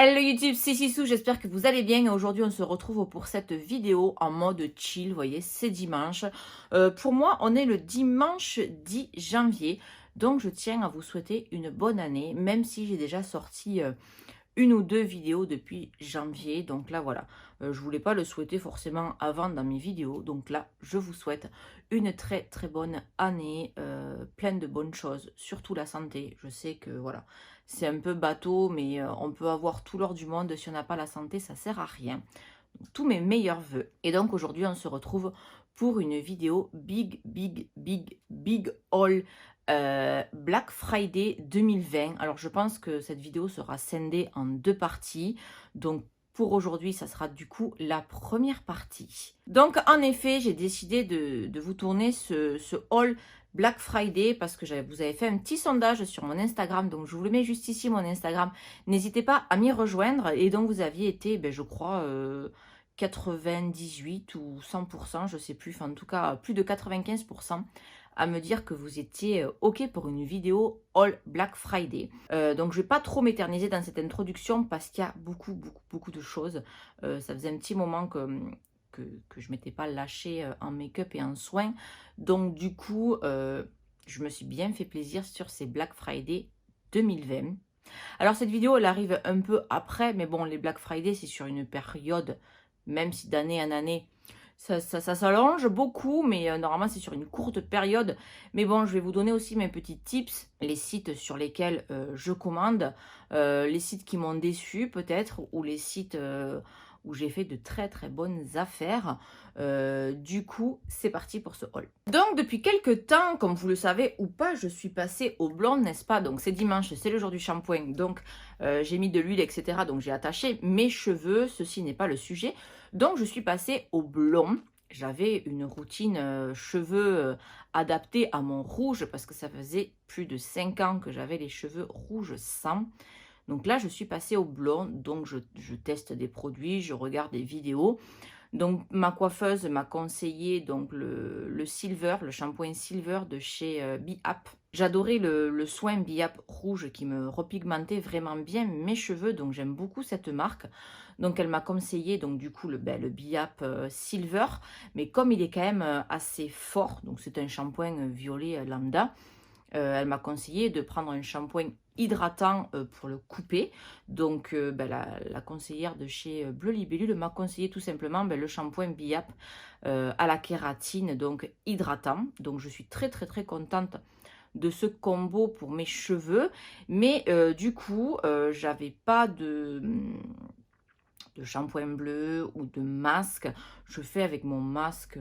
Hello YouTube, c'est Sissou, j'espère que vous allez bien et aujourd'hui on se retrouve pour cette vidéo en mode chill, vous voyez, c'est dimanche. Pour moi, on est le dimanche 10 janvier, donc je tiens à vous souhaiter une bonne année, même si j'ai déjà sorti une ou deux vidéos depuis janvier. Donc là, voilà, je voulais pas le souhaiter forcément avant dans mes vidéos. Donc là, je vous souhaite une très très bonne année, pleine de bonnes choses, surtout la santé. Je sais que voilà, c'est un peu bateau, mais on peut avoir tout l'or du monde. Si on n'a pas la santé, ça sert à rien. Donc, tous mes meilleurs vœux. Et donc aujourd'hui, on se retrouve pour une vidéo big haul Black Friday 2020. Alors je pense que cette vidéo sera scindée en deux parties. Donc pour aujourd'hui, ça sera du coup la première partie. Donc en effet, j'ai décidé de vous tourner ce haul Black Friday parce que vous avez fait un petit sondage sur mon Instagram. Donc je vous le mets juste ici, mon Instagram. N'hésitez pas à m'y rejoindre. Et donc vous aviez été, ben, je crois... 98 ou 100%, je ne sais plus, enfin en tout cas plus de 95% à me dire que vous étiez OK pour une vidéo All Black Friday. Donc je ne vais pas trop m'éterniser dans cette introduction parce qu'il y a beaucoup de choses. Ça faisait un petit moment que je ne m'étais pas lâchée en make-up et en soins. Donc du coup, je me suis bien fait plaisir sur ces Black Friday 2020. Alors cette vidéo, elle arrive un peu après, mais bon, les Black Friday, c'est sur une période, même si d'année en année, ça s'allonge beaucoup, mais normalement, c'est sur une courte période. Mais bon, je vais vous donner aussi mes petits tips, les sites sur lesquels je commande, les sites qui m'ont déçu peut-être, ou les sites où j'ai fait de très très bonnes affaires. Du coup, c'est parti pour ce haul. Donc, depuis quelques temps, comme vous le savez ou pas, je suis passée au blond, n'est-ce pas? Donc, c'est dimanche, c'est le jour du shampoing. Donc, j'ai mis de l'huile, etc. Donc, j'ai attaché mes cheveux. Ceci n'est pas le sujet. Donc, je suis passée au blond. J'avais une routine cheveux adaptée à mon rouge parce que ça faisait plus de 5 ans que j'avais les cheveux rouges sang. Donc là, je suis passée au blond, donc je teste des produits, je regarde des vidéos. Donc ma coiffeuse m'a conseillé donc le Silver, le shampoing Silver de chez Be-Up. J'adorais le soin Be-Up rouge qui me repigmentait vraiment bien mes cheveux, donc j'aime beaucoup cette marque. Donc elle m'a conseillé donc du coup le Be-Up Silver, mais comme il est quand même assez fort, donc c'est un shampoing violet lambda, elle m'a conseillé de prendre un shampoing hydratant pour le couper. Donc la conseillère de chez Bleu Libellule m'a conseillé tout simplement le shampoing Be-Up à la kératine, donc hydratant. Donc je suis très contente de ce combo pour mes cheveux. Mais du coup, j'avais pas de shampoing bleu ou de masque. Je fais avec mon masque,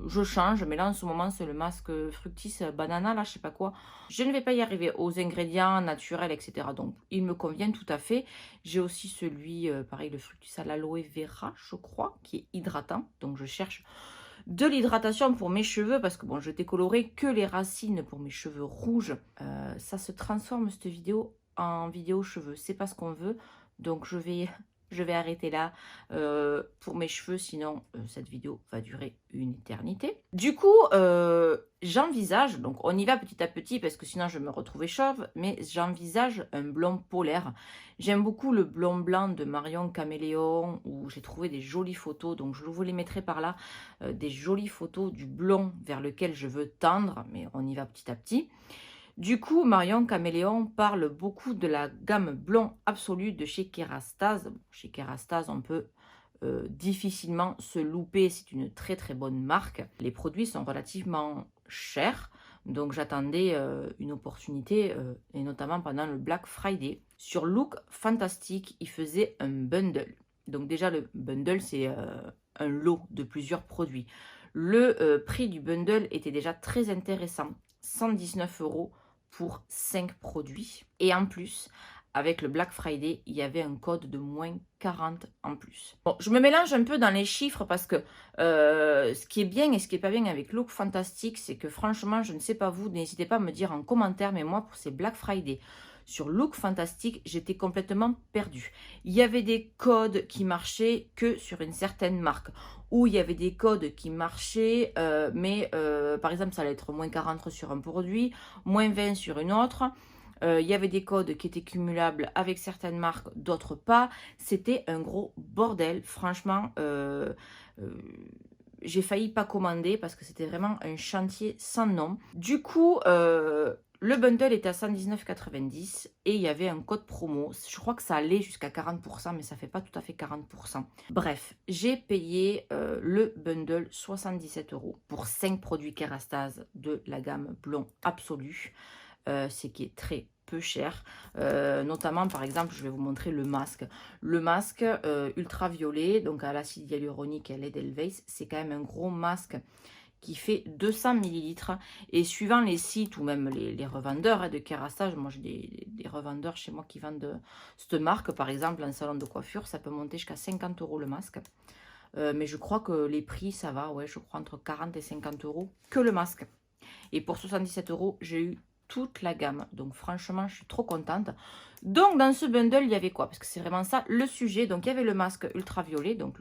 je change, mais là en ce moment c'est le masque fructis banana, là je sais pas quoi. Je ne vais pas y arriver aux ingrédients naturels, etc. Donc il me convient tout à fait. J'ai aussi celui, pareil, le fructis à l'aloe vera, je crois, qui est hydratant. Donc je cherche de l'hydratation pour mes cheveux parce que bon, je t'ai coloré que les racines pour mes cheveux rouges. Ça se transforme cette vidéo en vidéo cheveux, c'est pas ce qu'on veut. Donc je vais arrêter là pour mes cheveux, sinon cette vidéo va durer une éternité. Du coup, j'envisage, donc on y va petit à petit parce que sinon je vais me retrouver chauve, mais j'envisage un blond polaire. J'aime beaucoup le blond blanc de Marion Caméléon où j'ai trouvé des jolies photos, donc je vous les mettrai par là, des jolies photos du blond vers lequel je veux tendre, mais on y va petit à petit. Du coup, Marion Caméléon parle beaucoup de la gamme blond absolu de chez Kérastase. Chez Kérastase, on peut difficilement se louper. C'est une très bonne marque. Les produits sont relativement chers. Donc j'attendais une opportunité, et notamment pendant le Black Friday. Sur Look Fantastic, il faisait un bundle. Donc déjà, le bundle, c'est un lot de plusieurs produits. Le prix du bundle était déjà très intéressant. 119 € pour 5 produits. Et en plus, avec le Black Friday, il y avait un code de moins 40 en plus. Bon, je me mélange un peu dans les chiffres parce que ce qui est bien et ce qui n'est pas bien avec Look Fantastic, c'est que franchement, je ne sais pas vous, n'hésitez pas à me dire en commentaire, mais moi, pour ces Black Friday, sur Look Fantastic, j'étais complètement perdue. Il y avait des codes qui marchaient que sur une certaine marque, ou il y avait des codes qui marchaient, mais par exemple, ça allait être moins 40 sur un produit, moins 20 sur une autre. Il y avait des codes qui étaient cumulables avec certaines marques, d'autres pas. C'était un gros bordel. Franchement, j'ai failli pas commander parce que c'était vraiment un chantier sans nom. Du coup, le bundle était à 119,90 et il y avait un code promo. Je crois que ça allait jusqu'à 40%, mais ça fait pas tout à fait 40%. Bref, j'ai payé le bundle 77 € pour 5 produits Kérastase de la gamme Blond Absolu. Ce qui est très peu cher. Notamment, par exemple, je vais vous montrer le masque. Le masque ultraviolet, donc à l'acide hyaluronique et à l'Edelweiss, c'est quand même un gros masque qui fait 200 ml. Et suivant les sites ou même les revendeurs de Kérastase, moi j'ai des revendeurs chez moi qui vendent cette marque, par exemple en salon de coiffure, ça peut monter jusqu'à 50 € le masque. Mais je crois que les prix, ça va, ouais, je crois entre 40 et 50 € que le masque. Et pour 77 € j'ai eu toute la gamme. Donc franchement, je suis trop contente. Donc dans ce bundle, il y avait quoi? Parce que c'est vraiment ça le sujet. Donc il y avait le masque ultraviolet, donc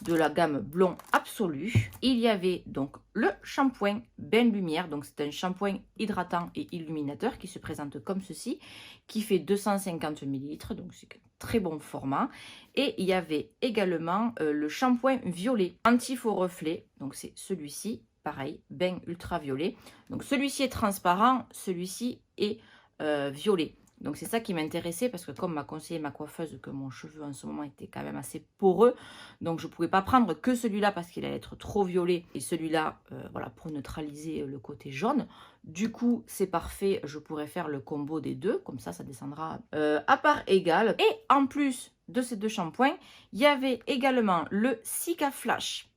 de la gamme Blond Absolu. Il y avait donc le shampoing Bain Lumière. Donc c'est un shampoing hydratant et illuminateur qui se présente comme ceci, qui fait 250 ml. Donc c'est un très bon format. Et il y avait également le shampoing violet anti-faux reflet. Donc c'est celui-ci. Pareil, bain ultraviolet. Donc celui-ci est transparent, celui-ci est violet. Donc c'est ça qui m'intéressait parce que comme m'a conseillé ma coiffeuse que mon cheveu en ce moment était quand même assez poreux, donc je ne pouvais pas prendre que celui-là parce qu'il allait être trop violet et celui-là voilà, pour neutraliser le côté jaune. Du coup c'est parfait, je pourrais faire le combo des deux, comme ça descendra à part égale. Et en plus de ces deux shampoings, il y avait également le Cica Flash.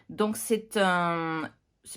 Donc c'est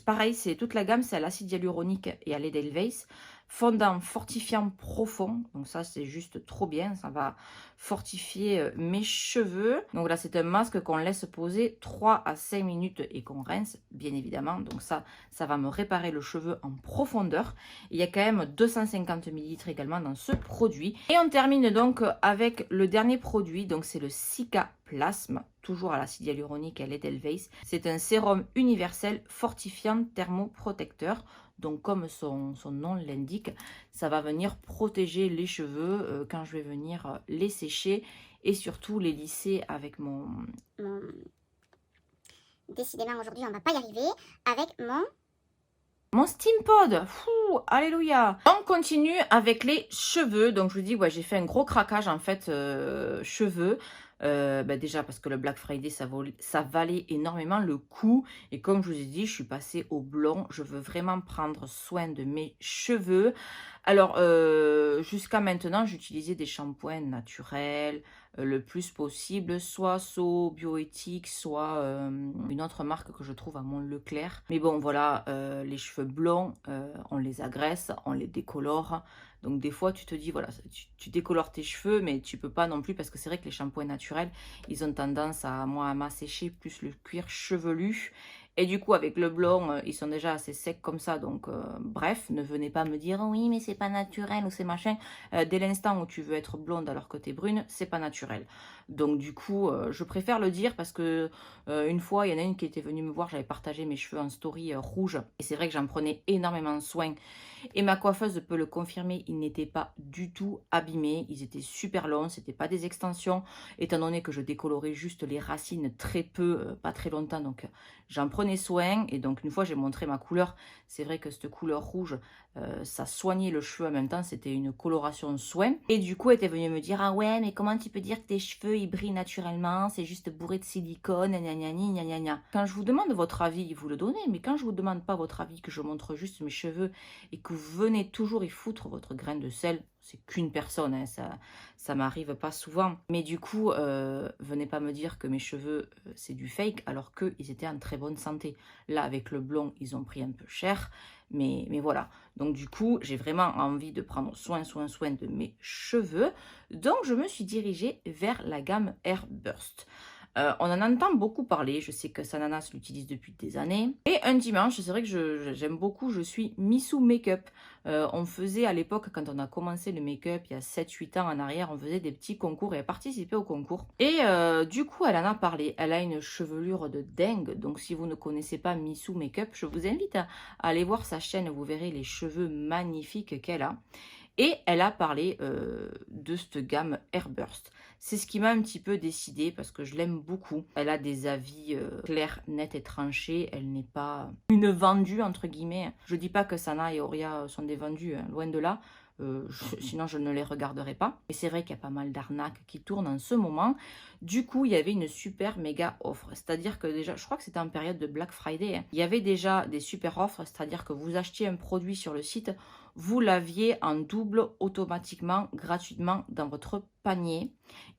pareil, c'est toute la gamme, c'est à l'acide hyaluronique et à l'Edelweiss. Fondant fortifiant profond, donc ça c'est juste trop bien, ça va fortifier mes cheveux. Donc là c'est un masque qu'on laisse poser 3 à 5 minutes et qu'on rince bien évidemment. Donc ça va me réparer le cheveu en profondeur. Il y a quand même 250 ml également dans ce produit. Et on termine donc avec le dernier produit, donc c'est le Cica Plasme, toujours à l'acide hyaluronique et à l'Edelweiss. C'est un sérum universel fortifiant thermoprotecteur. Donc comme son nom l'indique, ça va venir protéger les cheveux quand je vais venir les sécher et surtout les lisser avec mon... Décidément, aujourd'hui, on va pas y arriver avec mon Steam Pod. Fou, alléluia. On continue avec les cheveux. Donc je vous dis, ouais, j'ai fait un gros craquage en fait cheveux. Déjà parce que le Black Friday ça valait énormément le coup et comme je vous ai dit je suis passée au blond, je veux vraiment prendre soin de mes cheveux. Alors jusqu'à maintenant j'utilisais des shampoings naturels le plus possible, soit So Bioéthique, soit une autre marque que je trouve à Mont-Leclerc. Mais bon voilà, les cheveux blonds on les agresse, on les décolore. Donc des fois, tu te dis, voilà, tu décolores tes cheveux, mais tu peux pas non plus, parce que c'est vrai que les shampoings naturels, ils ont tendance à m'assécher plus le cuir chevelu. Et du coup, avec le blond, ils sont déjà assez secs comme ça. Donc, bref, ne venez pas me dire, oui, mais c'est pas naturel ou c'est machin. Dès l'instant où tu veux être blonde alors que tu es brune, c'est pas naturel. Donc, du coup, je préfère le dire parce que une fois, il y en a une qui était venue me voir, j'avais partagé mes cheveux en story rouge. Et c'est vrai que j'en prenais énormément soin. Et ma coiffeuse peut le confirmer, ils n'étaient pas du tout abîmés. Ils étaient super longs, c'était pas des extensions. Étant donné que je décolorais juste les racines très peu, pas très longtemps. Donc, j'en prenais soin. Et donc, une fois, j'ai montré ma couleur. C'est vrai que cette couleur rouge, ça soignait le cheveu en même temps. C'était une coloration soin. Et du coup, elle était venue me dire, ah ouais, mais comment tu peux dire que tes cheveux, ils brillent naturellement? C'est juste bourré de silicone, gna gna gna gna gna. Quand je vous demande votre avis, vous le donnez. Mais quand je vous demande pas votre avis, que je montre juste mes cheveux et que vous venez toujours y foutre votre grain de sel, c'est qu'une personne, hein, ça m'arrive pas souvent. Mais du coup, venez pas me dire que mes cheveux, c'est du fake, alors qu'ils étaient en très bonne santé. Là, avec le blond, ils ont pris un peu cher, mais voilà. Donc du coup, j'ai vraiment envie de prendre soin de mes cheveux. Donc, je me suis dirigée vers la gamme Airburst. On en entend beaucoup parler, je sais que Sananas l'utilise depuis des années. Et un dimanche, c'est vrai que j'aime beaucoup, je suis Missou Makeup. On faisait à l'époque, quand on a commencé le make-up, il y a 7-8 ans en arrière, on faisait des petits concours et elle participait au concours. Et du coup, elle en a parlé. Elle a une chevelure de dingue, donc si vous ne connaissez pas Missou Makeup, je vous invite à aller voir sa chaîne, vous verrez les cheveux magnifiques qu'elle a. Et elle a parlé de cette gamme Airburst. C'est ce qui m'a un petit peu décidé parce que je l'aime beaucoup. Elle a des avis clairs, nets et tranchés. Elle n'est pas une vendue, entre guillemets. Je dis pas que Sana et Oria sont des vendus, hein, loin de là. Sinon, je ne les regarderai pas. Et c'est vrai qu'il y a pas mal d'arnaques qui tournent en ce moment. Du coup, il y avait une super méga offre. C'est-à-dire que déjà, je crois que c'était en période de Black Friday, hein. Il y avait déjà des super offres. C'est-à-dire que vous achetiez un produit sur le site, vous l'aviez en double automatiquement, gratuitement dans votre panier.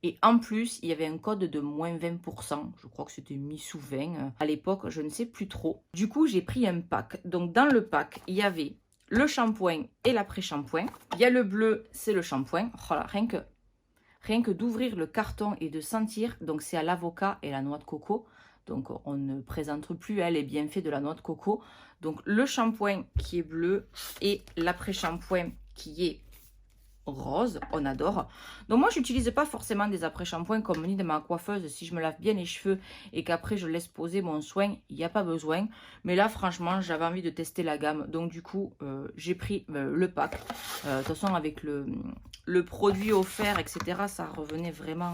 Et en plus, il y avait un code de moins 20%. Je crois que c'était mis sous 20 à l'époque, je ne sais plus trop. Du coup, j'ai pris un pack. Donc, dans le pack, il y avait le shampoing et l'après-shampoing. Il y a le bleu, c'est le shampoing. Voilà, rien que d'ouvrir le carton et de sentir, donc c'est à l'avocat et la noix de coco. Donc on ne présente plus les bienfaits de la noix de coco. Donc le shampoing qui est bleu et l'après-shampoing qui est rose, on adore. Donc moi j'utilise pas forcément des après-shampoings comme on dit de ma coiffeuse. Si je me lave bien les cheveux et qu'après je laisse poser mon soin, il n'y a pas besoin. Mais là franchement j'avais envie de tester la gamme, donc du coup j'ai pris le pack. De toute façon avec le produit offert etc, ça revenait vraiment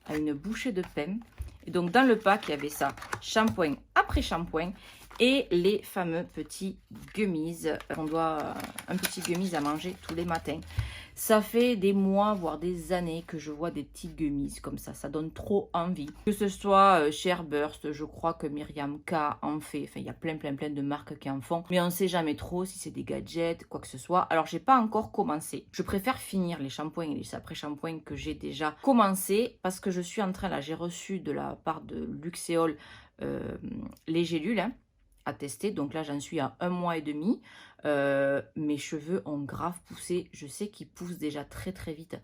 à une bouchée de pain. Et donc dans le pack il y avait ça, shampoing après shampoing et les fameux petits gummies. On doit un petit gummies à manger tous les matins. Ça fait des mois, voire des années que je vois des petits gummies comme ça donne trop envie. Que ce soit chez Airburst, je crois que Myriam K en fait. Enfin, il y a plein de marques qui en font. Mais on ne sait jamais trop si c'est des gadgets, quoi que ce soit. Alors, j'ai pas encore commencé. Je préfère finir les shampoings et les après-shampoings que j'ai déjà commencé. Parce que je suis en train, là, j'ai reçu de la part de Luxéol les gélules, hein, à tester. Donc là, j'en suis à 1 mois et demi. Mes cheveux ont grave poussé. Je sais qu'ils poussent déjà très vite.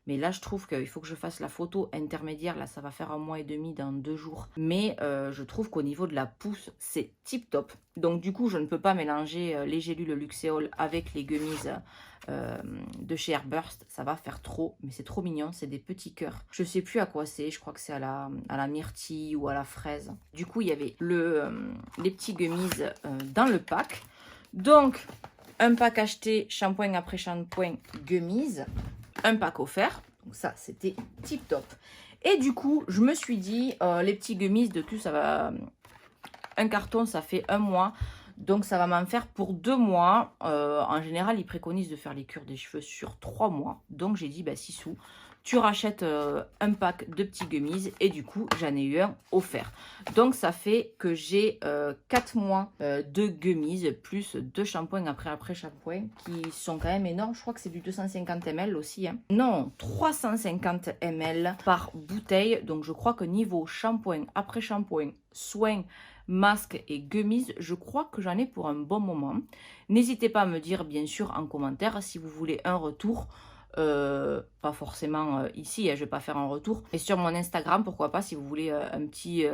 Mais là, je trouve qu'il faut que je fasse la photo intermédiaire. Là, ça va faire 1 mois et demi dans 2 jours. Mais je trouve qu'au niveau de la pousse, c'est tip top. Donc du coup, je ne peux pas mélanger les gélules Luxéol avec les gummies de chez Airburst. Ça va faire trop. Mais c'est trop mignon. C'est des petits cœurs. Je sais plus à quoi c'est. Je crois que c'est à la myrtille ou à la fraise. Du coup, il y avait les petits gummies dans le pack. Donc, un pack acheté, shampoing après shampoing, gummies, un pack offert. Donc ça, c'était tip top. Et du coup, je me suis dit, les petits gummies, de tout, ça va... Un carton, ça fait 1 mois. Donc, ça va m'en faire pour 2 mois. En général, ils préconisent de faire les cures des cheveux sur 3 mois. Donc, j'ai dit, bah, 6 sous. Tu rachètes un pack de petits gummies et du coup, j'en ai eu un offert. Donc, ça fait que j'ai 4 mois de gummies plus 2 shampoings après shampoing qui sont quand même énormes. Je crois que c'est du 250 ml aussi, hein. Non, 350 ml par bouteille. Donc, je crois que niveau shampoing, après shampoing, soin, masque et gummies, je crois que j'en ai pour un bon moment. N'hésitez pas à me dire, bien sûr, en commentaire si vous voulez un retour. Pas forcément ici, hein, je vais pas faire un retour, et sur mon Instagram, pourquoi pas, si vous voulez un petit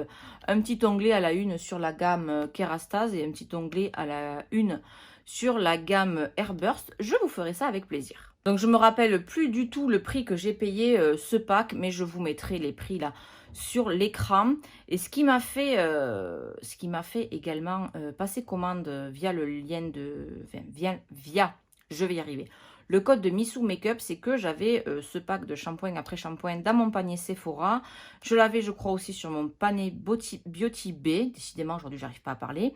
onglet à la une sur la gamme Kerastase et un petit onglet à la une sur la gamme Airburst, je vous ferai ça avec plaisir. Donc je me rappelle plus du tout le prix que j'ai payé ce pack, mais je vous mettrai les prix là sur l'écran. Et ce qui m'a fait également passer commande via le lien de via je vais y arriver. Le code de Missou Makeup, c'est que j'avais ce pack de shampoing après shampoing dans mon panier Sephora. Je l'avais, je crois, aussi sur mon panier Beauty Bay. Décidément, aujourd'hui, j'arrive pas à parler.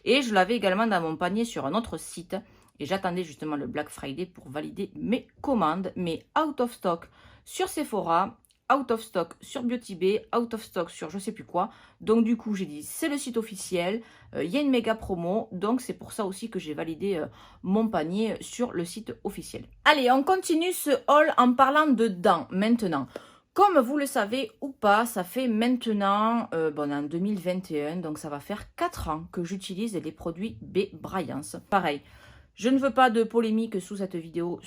Et je l'avais également dans mon panier sur un autre site. Et j'attendais justement le Black Friday pour valider mes commandes. Mais out of stock sur Sephora, out of stock sur Beauty Bay, out of stock sur je sais plus quoi. Donc du coup, j'ai dit, c'est le site officiel. Il y a une méga promo, donc c'est pour ça aussi que j'ai validé mon panier sur le site officiel. Allez, on continue ce haul en parlant de dents maintenant. Comme vous le savez ou pas, ça fait maintenant, en 2021, donc ça va faire 4 ans que j'utilise les produits B-Bryance. Pareil. Je ne veux pas de polémique sous cette vidéo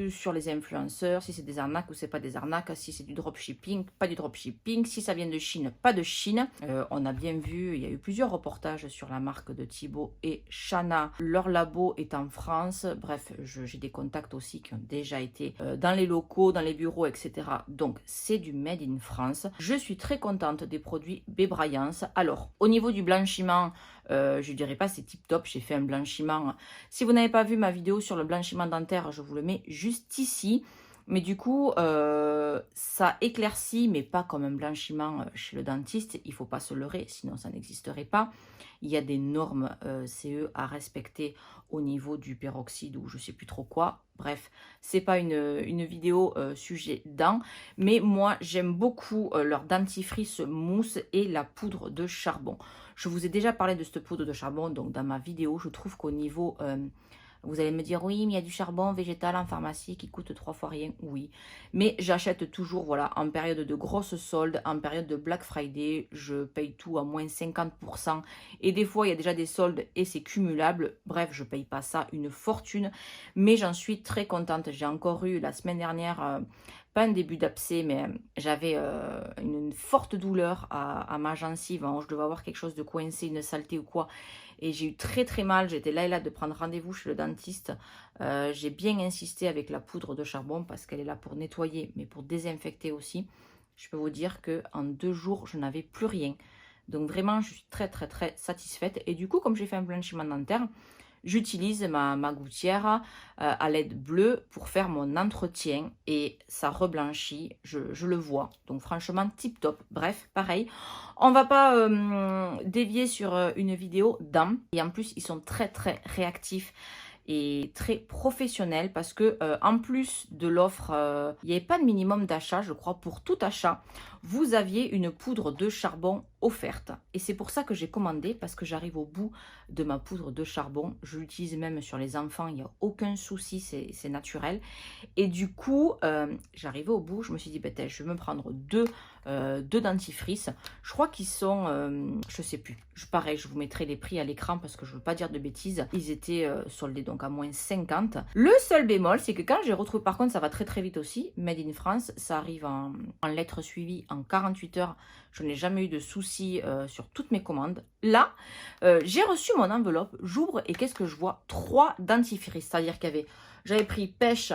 sur les influenceurs, si c'est des arnaques ou c'est pas des arnaques, si c'est du dropshipping, pas du dropshipping, si ça vient de Chine, pas de Chine. On a bien vu, il y a eu plusieurs reportages sur la marque de Thibaut et Shana. Leur labo est en France. Bref, j'ai des contacts aussi qui ont déjà été dans les locaux, dans les bureaux, etc. Donc, c'est du made in France. Je suis très contente des produits B-Bryance. Alors, au niveau du blanchiment, Je ne dirais pas c'est tip top, j'ai fait un blanchiment. Si vous n'avez pas vu ma vidéo sur le blanchiment dentaire, je vous le mets juste ici. Mais du coup, ça éclaircit, mais pas comme un blanchiment chez le dentiste. Il ne faut pas se leurrer, sinon ça n'existerait pas. Il y a des normes CE à respecter au niveau du peroxyde ou je ne sais plus trop quoi. Bref, ce n'est pas une vidéo sujet dents. Mais moi, j'aime beaucoup leur dentifrice mousse et la poudre de charbon. Je vous ai déjà parlé de cette poudre de charbon donc dans ma vidéo. Je trouve qu'au niveau... vous allez me dire, oui, mais il y a du charbon végétal en pharmacie qui coûte 3 fois rien. Oui, mais j'achète toujours, voilà, en période de grosses soldes, en période de Black Friday, je paye tout à moins 50%. Et des fois, il y a déjà des soldes et c'est cumulable. Bref, je ne paye pas ça une fortune, mais j'en suis très contente. J'ai encore eu la semaine dernière... pas un début d'abcès, mais j'avais une forte douleur à ma gencive. Hein. Je devais avoir quelque chose de coincé, une saleté ou quoi. Et j'ai eu très très mal. J'étais là et là de prendre rendez-vous chez le dentiste. J'ai bien insisté avec la poudre de charbon parce qu'elle est là pour nettoyer, mais pour désinfecter aussi. Je peux vous dire qu'en 2 jours, je n'avais plus rien. Donc vraiment, je suis très très très satisfaite. Et du coup, comme j'ai fait un blanchiment dentaire, j'utilise ma gouttière à LED bleue pour faire mon entretien et ça reblanchit, je le vois. Donc franchement, tip top. Bref, pareil, on va pas dévier sur une vidéo dents. Et en plus, ils sont très très réactifs et très professionnels parce que en plus de l'offre, il n'y avait pas de minimum d'achat, je crois, pour tout achat. Vous aviez une poudre de charbon offerte. Et c'est pour ça que j'ai commandé, parce que j'arrive au bout de ma poudre de charbon. Je l'utilise même sur les enfants, il n'y a aucun souci, c'est naturel. Et du coup, j'arrivais au bout, je me suis dit, je vais me prendre deux dentifrices. Je crois qu'ils sont, je sais plus. Pareil, je vous mettrai les prix à l'écran parce que je ne veux pas dire de bêtises. Ils étaient soldés donc à moins 50. Le seul bémol, c'est que quand j'ai retrouvé, par contre, ça va très très vite aussi, Made in France, ça arrive en lettres suivies en 48 heures. Je n'ai jamais eu de soucis sur toutes mes commandes. Là, j'ai reçu mon enveloppe, j'ouvre et qu'est-ce que je vois? 3 dentifrices, c'est-à-dire j'avais pris pêche,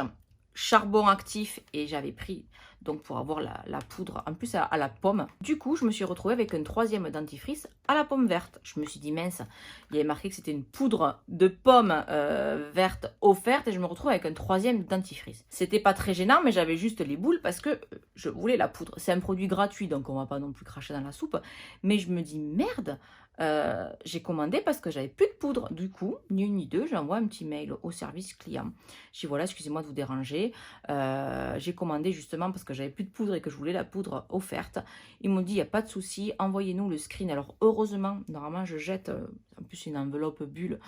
charbon actif et j'avais pris donc pour avoir la poudre en plus à la pomme. Du coup, je me suis retrouvée avec un 3e dentifrice à la pomme verte. Je me suis dit mince, il y avait marqué que c'était une poudre de pomme verte offerte et je me retrouve avec un 3e dentifrice. C'était pas très gênant, mais j'avais juste les boules parce que je voulais la poudre. C'est un produit gratuit, donc on va pas non plus cracher dans la soupe. Mais je me dis merde, j'ai commandé parce que j'avais plus de poudre. Du coup, ni une ni deux, j'envoie un petit mail au service client. Je dis voilà, excusez-moi de vous déranger. J'ai commandé justement parce que j'avais plus de poudre et que je voulais la poudre offerte. Ils m'ont dit il n'y a pas de souci, envoyez-nous le screen. Alors heureusement, normalement je jette, en plus une enveloppe bulle,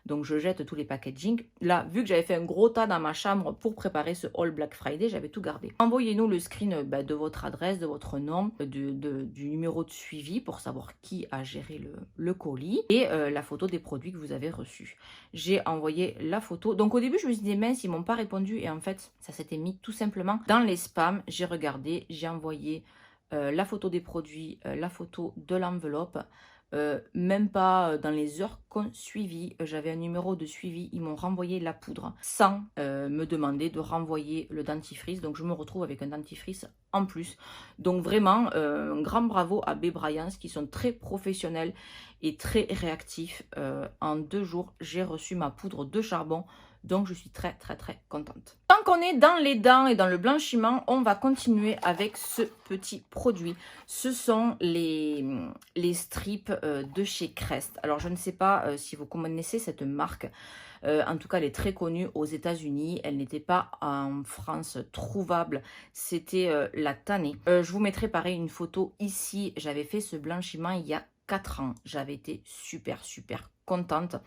donc je jette tous les packaging. Là, vu que j'avais fait un gros tas dans ma chambre pour préparer ce haul Black Friday, j'avais tout gardé. Envoyez-nous le screen de votre adresse, de votre nom, du numéro de suivi pour savoir qui a géré le colis et la photo des produits que vous avez reçus. J'ai envoyé la photo. Donc au début, je me suis dit mince, ils m'ont pas répondu et en fait, ça s'était mis tout simplement dans les spams. J'ai regardé, j'ai envoyé la photo des produits, la photo de l'enveloppe. Même pas dans les heures qu'on suivi, j'avais un numéro de suivi, ils m'ont renvoyé la poudre sans me demander de renvoyer le dentifrice, donc je me retrouve avec un dentifrice en plus. Donc vraiment, un grand bravo à B-Bryans qui sont très professionnels et très réactifs. En 2 jours, j'ai reçu ma poudre de charbon, donc je suis très très très contente. Tant qu'on est dans les dents et dans le blanchiment, on va continuer avec ce petit produit. Ce sont les strips de chez Crest. Alors je ne sais pas si vous connaissez cette marque. En tout cas, elle est très connue aux États-Unis. Elle n'était pas en France trouvable. C'était la tannée. Je vous mettrai pareil une photo ici. J'avais fait ce blanchiment il y a 4 ans. J'avais été super contente.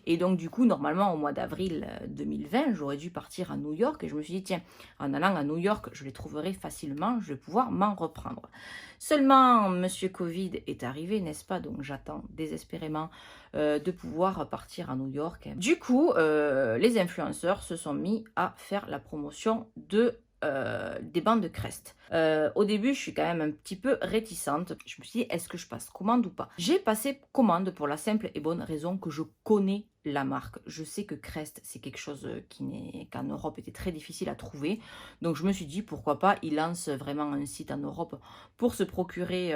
Et donc du coup, normalement au mois d'avril 2020, j'aurais dû partir à New York et je me suis dit tiens, en allant à New York, je les trouverai facilement, je vais pouvoir m'en reprendre. Seulement, monsieur Covid est arrivé, n'est-ce pas? Donc j'attends désespérément de pouvoir partir à New York. Du coup, les influenceurs se sont mis à faire la promotion des bandes de Crest. Au début, je suis quand même un petit peu réticente. Je me suis dit, est-ce que je passe commande ou pas? J'ai passé commande pour la simple et bonne raison que je connais la marque. Je sais que Crest, c'est quelque chose qu'en Europe était très difficile à trouver. Donc je me suis dit, pourquoi pas, ils lancent vraiment un site en Europe pour se procurer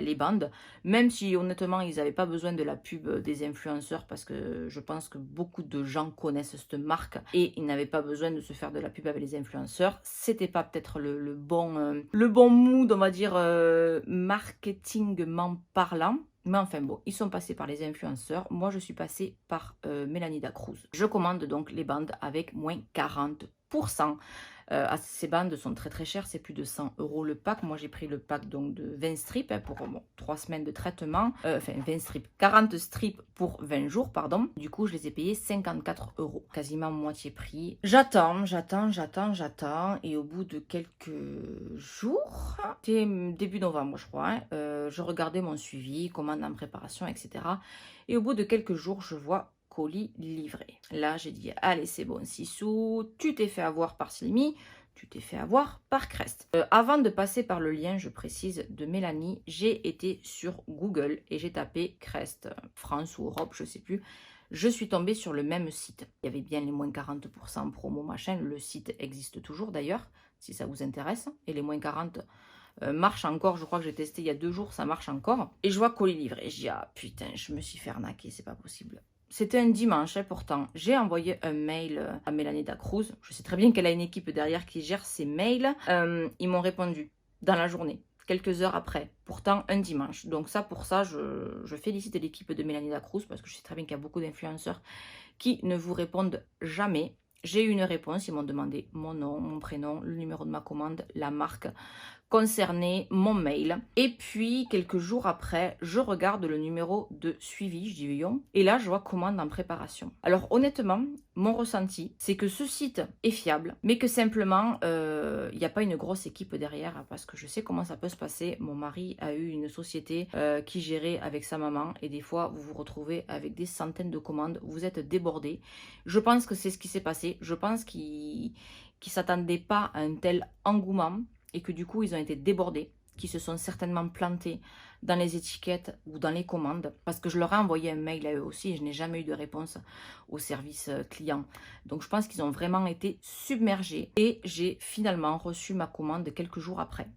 les bandes. Même si honnêtement, ils n'avaient pas besoin de la pub des influenceurs parce que je pense que beaucoup de gens connaissent cette marque et ils n'avaient pas besoin de se faire de la pub avec les influenceurs. C'était pas peut-être le bon mood, on va dire, marketingment parlant. Mais enfin bon, ils sont passés par les influenceurs. Moi, je suis passée par Mélanie Dacruz. Je commande donc les bandes avec moins 40%. Ces bandes sont très très chères, c'est plus de 100 € le pack. Moi j'ai pris le pack donc de 20 strips pour 3 semaines de traitement. 20 strips, 40 strips pour 20 jours, pardon. Du coup je les ai payés 54 €, quasiment moitié prix. J'attends. Et au bout de quelques jours, c'était début novembre je crois, je regardais mon suivi, commande en préparation, etc. Et au bout de quelques jours, je vois colis livré. Là, j'ai dit, allez, c'est bon, Sissou, tu t'es fait avoir par Slimy, tu t'es fait avoir par Crest. Avant de passer par le lien, je précise, de Mélanie, j'ai été sur Google et j'ai tapé Crest, France ou Europe, je sais plus. Je suis tombée sur le même site. Il y avait bien les moins 40% promo, machin. Le site existe toujours d'ailleurs, si ça vous intéresse. Et les moins 40 marche encore, je crois que j'ai testé il y a 2 jours, ça marche encore. Et je vois colis livré. Je dis, ah putain, je me suis fait arnaquer, c'est pas possible. C'était un dimanche, pourtant. J'ai envoyé un mail à Mélanie Dacruz. Je sais très bien qu'elle a une équipe derrière qui gère ses mails. Ils m'ont répondu dans la journée, quelques heures après. Pourtant, un dimanche. Donc ça, pour ça, je félicite l'équipe de Mélanie Dacruz parce que je sais très bien qu'il y a beaucoup d'influenceurs qui ne vous répondent jamais. J'ai eu une réponse, ils m'ont demandé mon nom, mon prénom, le numéro de ma commande, la marque concernée, mon mail. Et puis, quelques jours après, je regarde le numéro de suivi, je dis voyons, et là, je vois commande en préparation. Alors, honnêtement, mon ressenti, c'est que ce site est fiable, mais que simplement, il n'y a pas une grosse équipe derrière, parce que je sais comment ça peut se passer. Mon mari a eu une société qui gérait avec sa maman, et des fois, vous vous retrouvez avec des centaines de commandes, vous êtes débordés. Je pense que c'est ce qui s'est passé. Je pense qu'ils ne s'attendaient pas à un tel engouement, et que du coup ils ont été débordés, qui se sont certainement plantés dans les étiquettes ou dans les commandes, parce que je leur ai envoyé un mail à eux aussi et je n'ai jamais eu de réponse au service client. Donc je pense qu'ils ont vraiment été submergés et j'ai finalement reçu ma commande quelques jours après.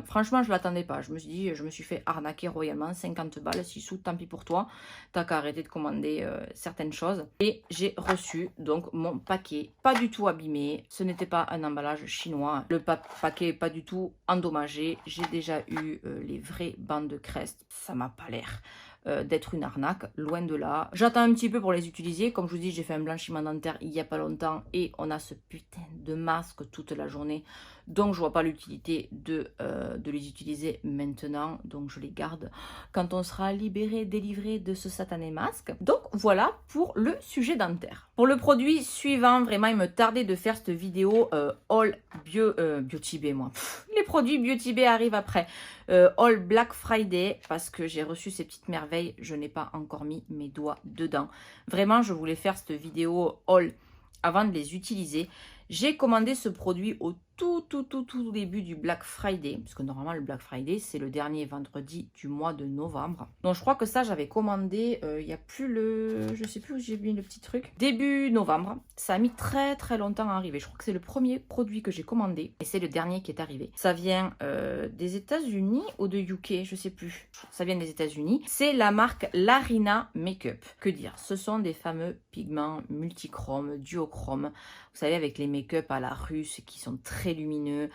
Franchement, je ne l'attendais pas. Je me suis dit, je me suis fait arnaquer royalement, 50 balles, 6 sous, tant pis pour toi. T'as qu'à arrêter de commander certaines choses. Et j'ai reçu donc mon paquet, pas du tout abîmé. Ce n'était pas un emballage chinois. Le paquet pas du tout endommagé. J'ai déjà eu les vraies bandes de Crest. Ça m'a pas l'air d'être une arnaque, loin de là. J'attends un petit peu pour les utiliser. Comme je vous dis, j'ai fait un blanchiment dentaire il n'y a pas longtemps et on a ce putain de masque toute la journée. Donc je vois pas l'utilité de les utiliser maintenant. Donc je les garde quand on sera libéré, délivré de ce satané masque. Donc voilà pour le sujet dentaire. Pour le produit suivant, vraiment il me tardait de faire cette vidéo All Beauty Bay, moi. Les produits Beauty Bay arrivent après. All Black Friday, parce que j'ai reçu ces petites merveilles, je n'ai pas encore mis mes doigts dedans. Vraiment, je voulais faire cette vidéo All avant de les utiliser. J'ai commandé ce produit au tout début du Black Friday, parce que normalement le Black Friday c'est le dernier vendredi du mois de novembre. Donc je crois que ça j'avais commandé, il n'y a plus le, je sais plus où j'ai mis le petit truc, début novembre. Ça a mis très longtemps à arriver. Je crois que c'est le premier produit que j'ai commandé et c'est le dernier qui est arrivé. Ça vient des États-Unis ou de UK, je sais plus. Ça vient des États-Unis. C'est la marque Larina Makeup. Que dire, ce sont des fameux pigments multichromes, duochromes. Vous savez, avec les make-up à la russe qui sont très lumineux.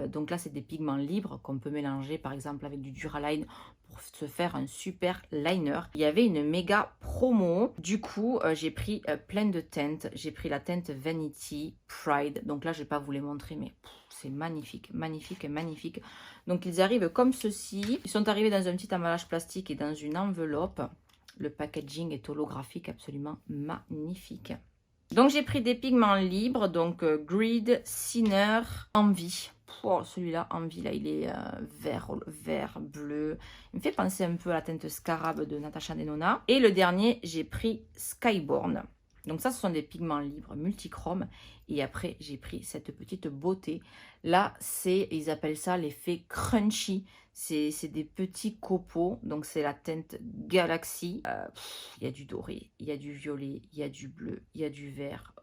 Donc là, c'est des pigments libres qu'on peut mélanger par exemple avec du Duraline pour se faire un super liner. Il y avait une méga promo. Du coup, j'ai pris plein de teintes. J'ai pris la teinte Vanity Pride. Donc là, je ne vais pas vous les montrer, mais c'est magnifique, magnifique. Donc ils arrivent comme ceci. Ils sont arrivés dans un petit emballage plastique et dans une enveloppe. Le packaging est holographique, absolument magnifique. Donc j'ai pris des pigments libres, donc Grid, Sinner, Envie. Oh, celui-là, Envie, là, il est vert, bleu. Il me fait penser un peu à la teinte Scarab de Natasha Denona. Et le dernier, j'ai pris Skyborn. Donc ça, ce sont des pigments libres multichromes. Et après, j'ai pris cette petite beauté. Là, ils appellent ça l'effet crunchy. C'est des petits copeaux. Donc, c'est la teinte Galaxy. Il y a du doré, il y a du violet, il y a du bleu, il y a du vert.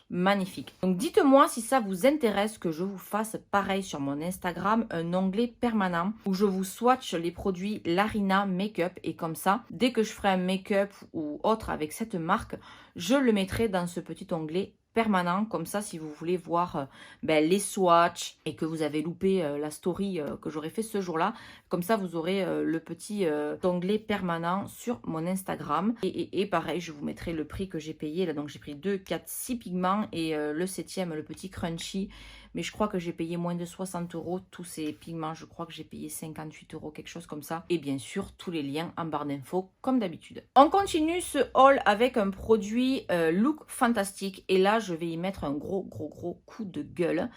Magnifique. Donc, dites-moi si ça vous intéresse que je vous fasse pareil sur mon Instagram, un onglet permanent où je vous swatch les produits Larina Makeup. Et comme ça, dès que je ferai un make-up ou autre avec cette marque, je le mettrai dans ce petit onglet permanent. Comme ça, si vous voulez voir les swatchs et que vous avez loupé la story que j'aurais fait ce jour-là, comme ça, vous aurez le petit onglet permanent sur mon Instagram. Et pareil, je vous mettrai le prix que j'ai payé. Là, donc, j'ai pris 2, 4, 6 pigments et le 7e, le petit crunchy. Mais je crois que j'ai payé moins de 60 euros. Tous ces pigments, je crois que j'ai payé 58 euros, quelque chose comme ça. Et bien sûr, tous les liens en barre d'infos, comme d'habitude. On continue ce haul avec un produit Look Fantastic. Et là, je vais y mettre un gros coup de gueule.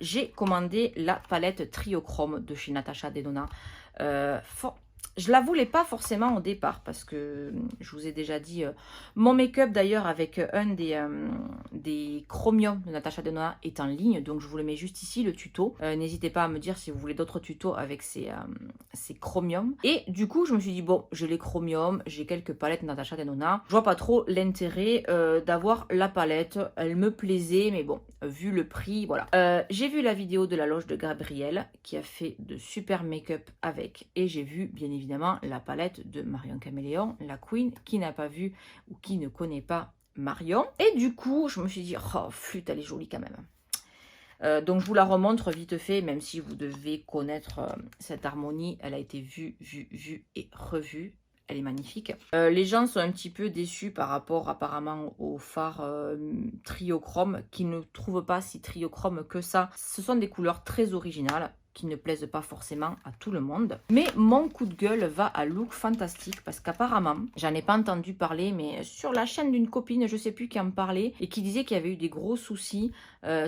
J'ai commandé la palette Triochrome de chez Natasha Denona. Je la voulais pas forcément au départ parce que je vous ai déjà dit mon make-up d'ailleurs avec un des chromiums de Natasha Denona est en ligne, donc je vous le mets juste ici le tuto. N'hésitez pas à me dire si vous voulez d'autres tutos avec ces chromiums. Et du coup je me suis dit bon, j'ai les chromiums, j'ai quelques palettes Natasha Denona, je vois pas trop l'intérêt d'avoir la palette, elle me plaisait mais bon vu le prix voilà. J'ai vu la vidéo de la loge de Gabrielle qui a fait de super make-up avec et j'ai vu bien évidemment la palette de Marion Caméléon, la Queen, qui n'a pas vu ou qui ne connaît pas Marion. Et du coup, je me suis dit, oh, flûte, elle est jolie quand même. Donc, je vous la remontre vite fait, même si vous devez connaître cette harmonie. Elle a été vue et revue. Elle est magnifique. Les gens sont un petit peu déçus par rapport apparemment au fard triochrome, qui ne trouvent pas si triochrome que ça. Ce sont des couleurs très originales, qui ne plaisent pas forcément à tout le monde. Mais mon coup de gueule va à Look Fantastic parce qu'apparemment, j'en ai pas entendu parler, mais sur la chaîne d'une copine, je sais plus qui en parlait, et qui disait qu'il y avait eu des gros soucis.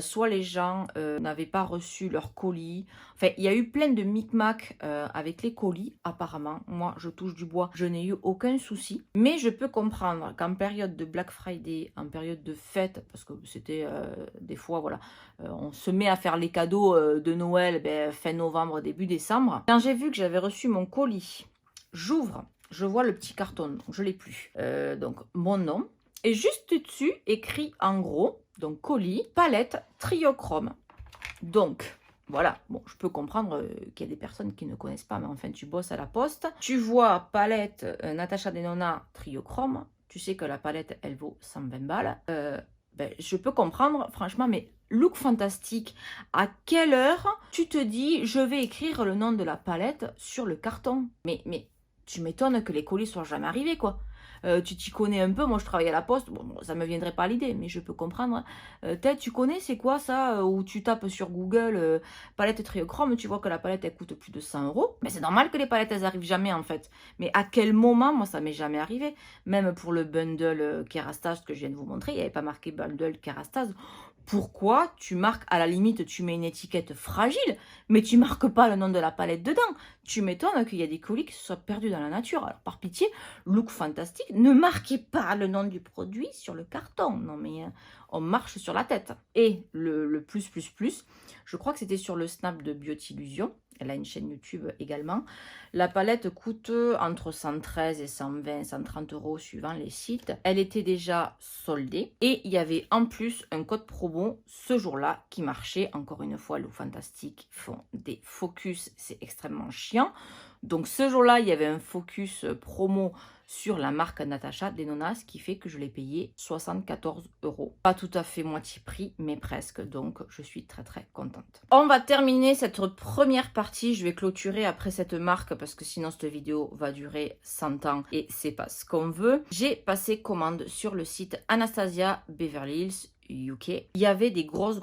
Soit les gens n'avaient pas reçu leur colis. Enfin, il y a eu plein de micmacs avec les colis, apparemment. Moi, je touche du bois, je n'ai eu aucun souci. Mais je peux comprendre qu'en période de Black Friday, en période de fête, parce que c'était des fois, voilà, on se met à faire les cadeaux de Noël, fin novembre, début décembre. Quand j'ai vu que j'avais reçu mon colis, j'ouvre, je vois le petit carton, donc je ne l'ai plus. Donc mon nom, et juste dessus, écrit en gros, donc colis, palette, triochrome. Donc, voilà, bon, je peux comprendre qu'il y a des personnes qui ne connaissent pas, mais enfin, tu bosses à la poste. Tu vois palette Natasha Denona, triochrome. Tu sais que la palette, elle vaut 120 balles. Je peux comprendre, franchement, mais Look Fantastic, à quelle heure tu te dis je vais écrire le nom de la palette sur le carton? Mais tu m'étonnes que les colis soient jamais arrivés, quoi. Tu t'y connais un peu, moi je travaille à la poste, bon, ça me viendrait pas à l'idée, mais je peux comprendre. Peut-être tu connais, c'est quoi ça, où tu tapes sur Google palette triochrome, tu vois que la palette elle coûte plus de 100 euros. Mais c'est normal que les palettes elles arrivent jamais en fait. Mais à quel moment, moi ça m'est jamais arrivé. Même pour le bundle Kerastase que je viens de vous montrer, il n'y avait pas marqué bundle Kerastase. Pourquoi tu marques, à la limite, tu mets une étiquette fragile, mais tu marques pas le nom de la palette dedans? Tu m'étonnes qu'il y a des colis qui se soient perdus dans la nature. Alors, par pitié, Look Fantastic, ne marquez pas le nom du produit sur le carton. Non, mais on marche sur la tête. Et le plus, je crois que c'était sur le snap de Beautillusion. Elle a une chaîne YouTube également. La palette coûte entre 113 et 120, 130 euros suivant les sites. Elle était déjà soldée. Et il y avait en plus un code promo ce jour-là qui marchait. Encore une fois, Look Fantastic font des focus. C'est extrêmement chiant. Donc ce jour-là, il y avait un focus promo sur la marque Natasha Denona, ce qui fait que je l'ai payé 74 euros. Pas tout à fait moitié prix, mais presque. Donc je suis très contente. On va terminer cette première partie. Je vais clôturer après cette marque parce que sinon cette vidéo va durer 100 ans et c'est pas ce qu'on veut. J'ai passé commande sur le site Anastasia Beverly Hills UK. Il y avait des grosses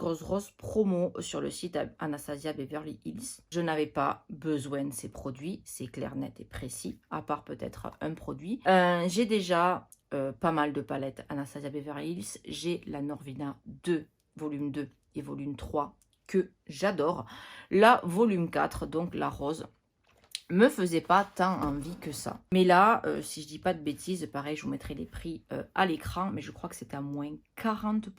promos sur le site Anastasia Beverly Hills. Je n'avais pas besoin de ces produits, c'est clair, net et précis, à part peut-être un produit. J'ai déjà pas mal de palettes Anastasia Beverly Hills. J'ai la Norvina 2, volume 2 et volume 3 que j'adore. La volume 4, donc la rose. me faisait pas tant envie que ça. Mais là, si je dis pas de bêtises, pareil, je vous mettrai les prix à l'écran, mais je crois que c'était à moins 40%.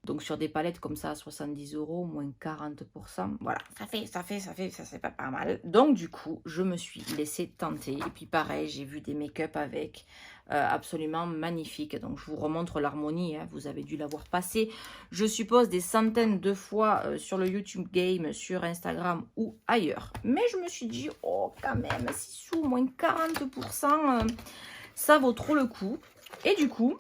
Donc sur des palettes comme ça à 70 €, moins 40%, voilà, ça c'est pas mal. Donc du coup, je me suis laissée tenter. Et puis pareil, j'ai vu des make-up avec absolument magnifiques. Donc je vous remontre l'harmonie, hein, vous avez dû l'avoir passé, je suppose, des centaines de fois sur le YouTube Game, sur Instagram ou ailleurs. Mais je me suis dit, oh quand même, 6 sous, moins 40%, ça vaut trop le coup. Et du coup,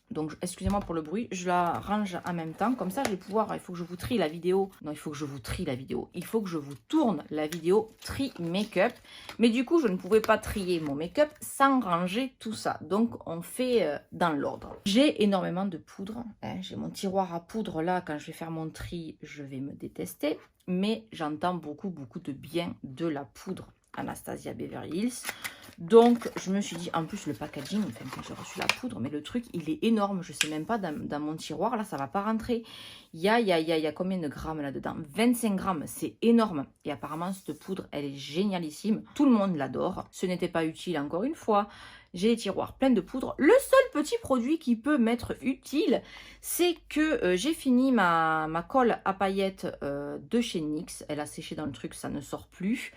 donc excusez-moi pour le bruit, je la range en même temps, comme ça je vais pouvoir, il faut que je vous trie la vidéo, non il faut que je vous trie la vidéo, il faut que je vous tourne la vidéo tri make-up, mais du coup je ne pouvais pas trier mon make-up sans ranger tout ça, donc on fait dans l'ordre. J'ai énormément de poudre, hein. J'ai mon tiroir à poudre là, quand je vais faire mon tri, je vais me détester, mais j'entends beaucoup de bien de la poudre Anastasia Beverly Hills. Donc, je me suis dit, en plus, le packaging, enfin, quand j'ai reçu la poudre, mais le truc, il est énorme. Je ne sais même pas, dans mon tiroir, là, ça ne va pas rentrer. Il y a combien de grammes là-dedans? 25 grammes, c'est énorme. Et apparemment, cette poudre, elle est génialissime. Tout le monde l'adore. Ce n'était pas utile, encore une fois. J'ai les tiroirs pleins de poudre. Le seul petit produit qui peut m'être utile, c'est que j'ai fini ma colle à paillettes de chez NYX. Elle a séché dans le truc, ça ne sort plus.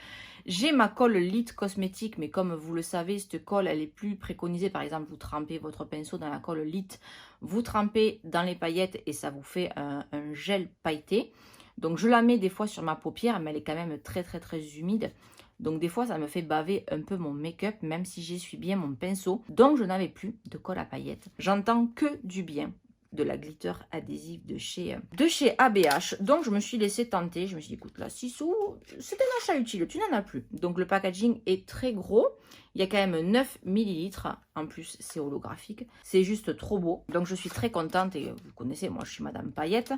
J'ai ma colle Lit Cosmétique, mais comme vous le savez, cette colle, elle est plus préconisée. Par exemple, vous trempez votre pinceau dans la colle Lit, vous trempez dans les paillettes et ça vous fait un gel pailleté. Donc, je la mets des fois sur ma paupière, mais elle est quand même très humide. Donc, des fois, ça me fait baver un peu mon make-up, même si j'essuie bien mon pinceau. Donc, je n'avais plus de colle à paillettes. J'entends que du bien de la glitter adhésive de chez ABH. Donc, je me suis laissée tenter. Je me suis dit, écoute, là, 6 sous, c'est un achat utile. Tu n'en as plus. Donc, le packaging est très gros. Il y a quand même 9 millilitres. En plus, c'est holographique. C'est juste trop beau. Donc, je suis très contente. Et vous connaissez, moi, je suis Madame Paillette.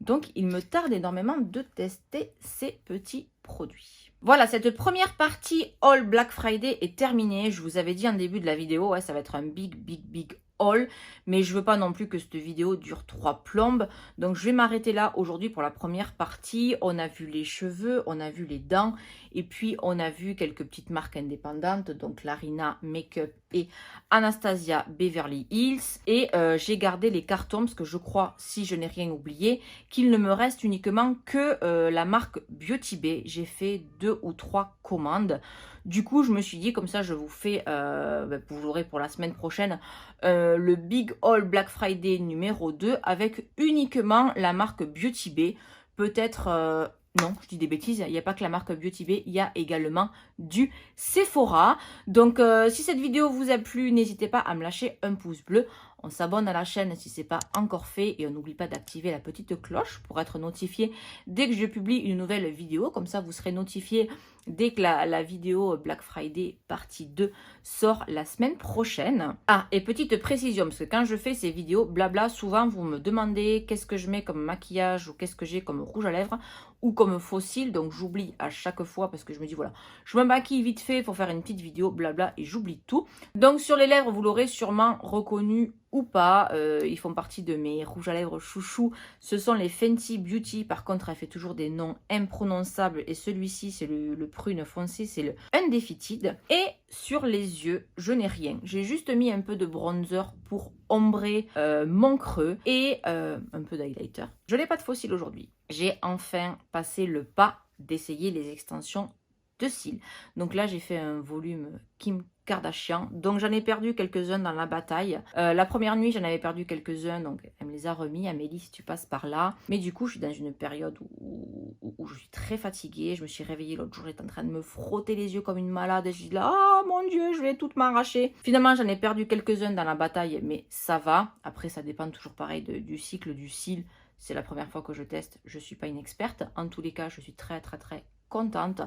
Donc, il me tarde énormément de tester ces petits produits. Voilà, cette première partie All Black Friday est terminée. Je vous avais dit en début de la vidéo, ouais, ça va être un big haul, mais je veux pas non plus que cette vidéo dure 3 plombes. Donc je vais m'arrêter là aujourd'hui pour la première partie. On a vu les cheveux, on a vu les dents, et puis on a vu quelques petites marques indépendantes, donc Larina Makeup et Anastasia Beverly Hills. Et j'ai gardé les cartons parce que je crois, si je n'ai rien oublié, qu'il ne me reste uniquement que la marque Beauty Bay. J'ai fait 2 ou 3 commandes. Du coup, je me suis dit, comme ça, je vous fais, vous l'aurez pour la semaine prochaine, le Big Haul Black Friday numéro 2 avec uniquement la marque Beauty Bay. Peut-être, non, je dis des bêtises, il n'y a pas que la marque Beauty Bay, il y a également du Sephora. Donc, si cette vidéo vous a plu, n'hésitez pas à me lâcher un pouce bleu. On s'abonne à la chaîne si ce n'est pas encore fait et on n'oublie pas d'activer la petite cloche pour être notifié dès que je publie une nouvelle vidéo. Comme ça, vous serez notifié dès que la vidéo Black Friday partie 2 sort la semaine prochaine. Ah, et petite précision, parce que quand je fais ces vidéos, blabla, souvent vous me demandez qu'est-ce que je mets comme maquillage ou qu'est-ce que j'ai comme rouge à lèvres ou comme faux cils. Donc j'oublie à chaque fois parce que je me dis voilà, je me maquille vite fait pour faire une petite vidéo, blabla, et j'oublie tout. Donc sur les lèvres, vous l'aurez sûrement reconnu ou pas, ils font partie de mes rouges à lèvres chouchou. Ce sont les Fenty Beauty. Par contre, elle fait toujours des noms imprononçables et celui-ci, c'est le prune foncé, c'est le Undefeated. Et sur les yeux, je n'ai rien. J'ai juste mis un peu de bronzer pour ombrer mon creux et un peu d'highlighter. Je n'ai pas de faux cils aujourd'hui. J'ai enfin passé le pas d'essayer les extensions de cils. Donc là, j'ai fait un volume Kim Kardashian. Donc j'en ai perdu quelques-uns dans la bataille. La première nuit, j'en avais perdu quelques-uns, donc elle me les a remis. Amélie, si tu passes par là. Mais du coup, je suis dans une période où je suis très fatiguée. Je me suis réveillée l'autre jour, j'étais en train de me frotter les yeux comme une malade. Et je dis là, oh mon Dieu, je vais tout m'arracher. Finalement, j'en ai perdu quelques-uns dans la bataille, mais ça va. Après, ça dépend toujours pareil du cycle du cil. C'est la première fois que je teste. Je ne suis pas une experte. En tous les cas, je suis très contente.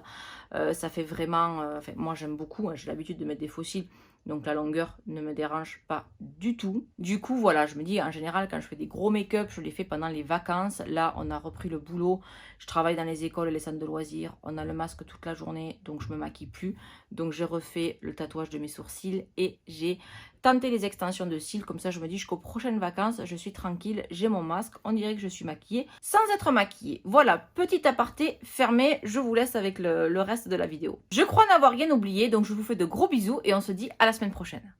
Ça fait vraiment, moi j'aime beaucoup, hein, j'ai l'habitude de mettre des faux cils Donc la longueur ne me dérange pas du tout. Du coup, voilà, je me dis en général quand je fais des gros make-up, je les fais pendant les vacances. Là, on a repris le boulot. Je travaille dans les écoles et les centres de loisirs. On a le masque toute la journée, donc je me maquille plus. Donc j'ai refait le tatouage de mes sourcils et j'ai tenté les extensions de cils. Comme ça, je me dis jusqu'aux prochaines vacances, je suis tranquille, j'ai mon masque. On dirait que je suis maquillée sans être maquillée. Voilà, petit aparté fermé. Je vous laisse avec le reste de la vidéo. Je crois n'avoir rien oublié, donc je vous fais de gros bisous et on se dit à la semaine prochaine.